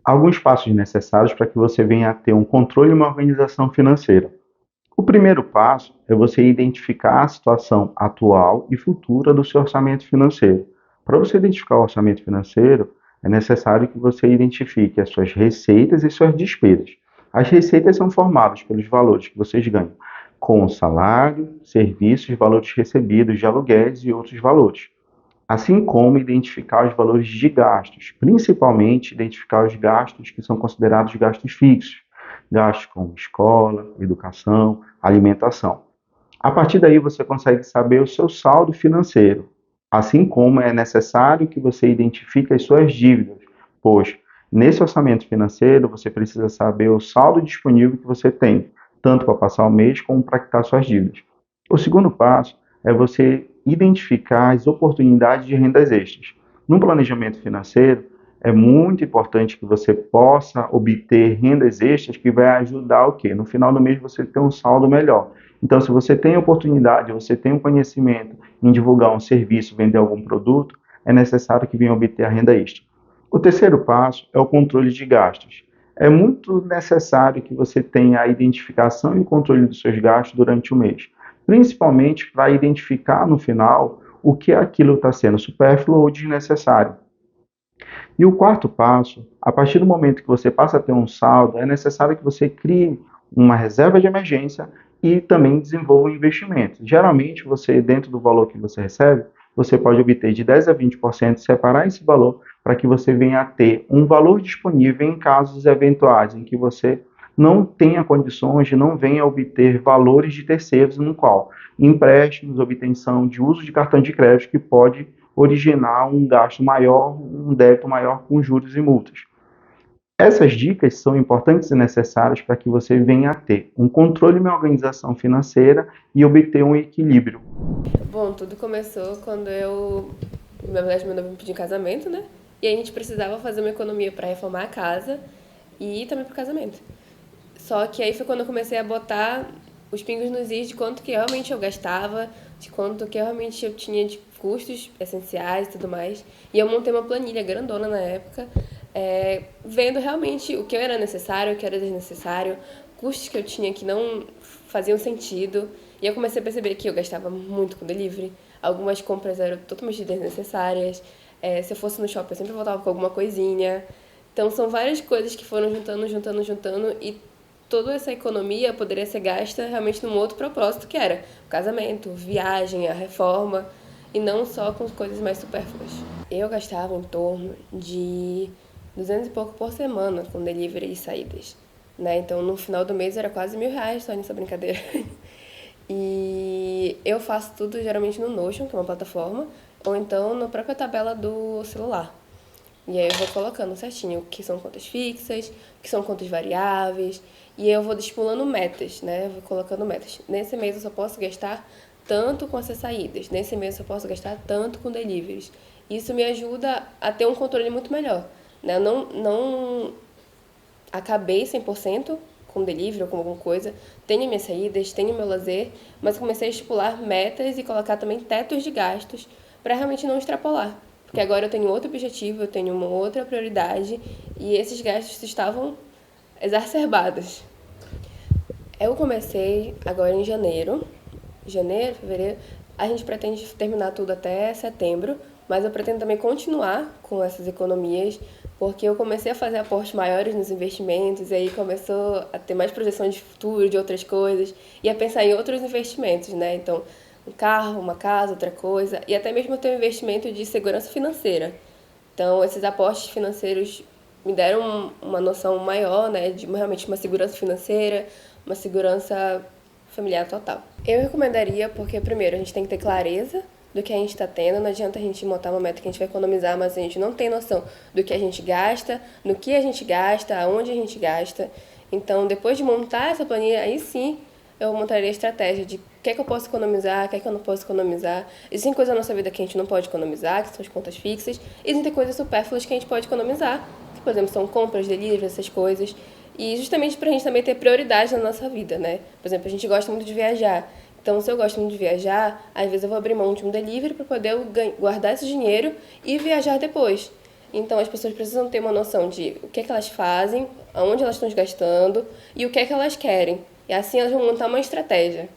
Alguns passos necessários para que você venha a ter um controle e uma organização financeira. O primeiro passo é você identificar a situação atual e futura do seu orçamento financeiro. Para você identificar o orçamento financeiro, é necessário que você identifique as suas receitas e suas despesas. As receitas são formadas pelos valores que vocês ganham com o salário, serviços, valores recebidos de aluguéis e outros valores, assim como identificar os valores de gastos, principalmente identificar os gastos que são considerados gastos fixos, gastos como escola, educação, alimentação. A partir daí você consegue saber o seu saldo financeiro, assim como é necessário que você identifique as suas dívidas, pois nesse orçamento financeiro você precisa saber o saldo disponível que você tem, tanto para passar o mês como para quitar suas dívidas. O segundo passo é você identificar as oportunidades de rendas extras. No planejamento financeiro, é muito importante que você possa obter rendas extras que vai ajudar o quê? No final do mês você ter um saldo melhor. Então, se você tem oportunidade, você tem um conhecimento em divulgar um serviço, vender algum produto, é necessário que venha obter a renda extra. O terceiro passo é o controle de gastos. É muito necessário que você tenha a identificação e o controle dos seus gastos durante o mês, principalmente para identificar no final o que aquilo está sendo supérfluo ou desnecessário. E o quarto passo, a partir do momento que você passa a ter um saldo, é necessário que você crie uma reserva de emergência e também desenvolva um investimento. Geralmente, você, dentro do valor que você recebe, você pode obter de 10 a 20%, separar esse valor para que você venha a ter um valor disponível em casos eventuais em que você não tenha condições de não venha a obter valores de terceiros, no qual empréstimos, obtenção de uso de cartão de crédito que pode originar um gasto maior, um débito maior com juros e multas. Essas dicas são importantes e necessárias para que você venha a ter um controle e uma organização financeira e obter um equilíbrio. Bom, tudo começou quando na verdade, meu noivo me pediu em casamento, né? E aí a gente precisava fazer uma economia para reformar a casa e também pro casamento. Só que aí foi quando eu comecei a botar os pingos nos is de quanto que realmente eu gastava, de quanto que realmente eu tinha de custos essenciais e tudo mais. E eu montei uma planilha grandona na época, vendo realmente o que era necessário, o que era desnecessário, custos que eu tinha que não faziam sentido. E eu comecei a perceber que eu gastava muito com delivery, algumas compras eram totalmente desnecessárias. Se eu fosse no shopping, eu sempre voltava com alguma coisinha. Então, são várias coisas que foram juntando, e toda essa economia poderia ser gasta realmente num outro propósito, que era o casamento, viagem, a reforma, e não só com coisas mais supérfluas. Eu gastava em torno de 200 e pouco por semana com delivery e saídas, né? Então, no final do mês era quase R$ 1.000 só nessa brincadeira. E eu faço tudo geralmente no Notion, que é uma plataforma, ou então na própria tabela do celular. E aí eu vou colocando certinho o que são contas fixas, o que são contas variáveis, e aí eu vou estipulando metas, né? Eu vou colocando metas. Nesse mês eu só posso gastar tanto com essas saídas, nesse mês eu só posso gastar tanto com deliveries. Isso me ajuda a ter um controle muito melhor, né? Eu não acabei 100% com delivery ou com alguma coisa, tenho minhas saídas, tenho meu lazer, mas comecei a estipular metas e colocar também tetos de gastos para realmente não extrapolar. Porque agora eu tenho outro objetivo, eu tenho uma outra prioridade e esses gastos estavam exacerbados. Eu comecei agora em janeiro, fevereiro. A gente pretende terminar tudo até setembro, mas eu pretendo também continuar com essas economias, porque eu comecei a fazer aportes maiores nos investimentos, e aí começou a ter mais projeção de futuro, de outras coisas, e a pensar em outros investimentos, né? Então, um carro, uma casa, outra coisa, e até mesmo ter um investimento de segurança financeira. Então, esses aportes financeiros me deram uma noção maior, né, de realmente uma segurança financeira, uma segurança familiar total. Eu recomendaria porque, primeiro, a gente tem que ter clareza do que a gente está tendo. Não adianta a gente montar uma meta que a gente vai economizar, mas a gente não tem noção do que a gente gasta, no que a gente gasta, aonde a gente gasta. Então, depois de montar essa planilha, aí sim eu montaria a estratégia de o que é que eu posso economizar, o que é que eu não posso economizar. Existem coisas na nossa vida que a gente não pode economizar, que são as contas fixas. E existem coisas supérfluas que a gente pode economizar, que, por exemplo, são compras, delivery, essas coisas. E justamente pra gente também ter prioridade na nossa vida, né? Por exemplo, a gente gosta muito de viajar. Então, se eu gosto muito de viajar, às vezes eu vou abrir mão de um delivery para poder guardar esse dinheiro e viajar depois. Então as pessoas precisam ter uma noção de o que é que elas fazem, aonde elas estão gastando e o que é que elas querem. E assim elas vão montar uma estratégia.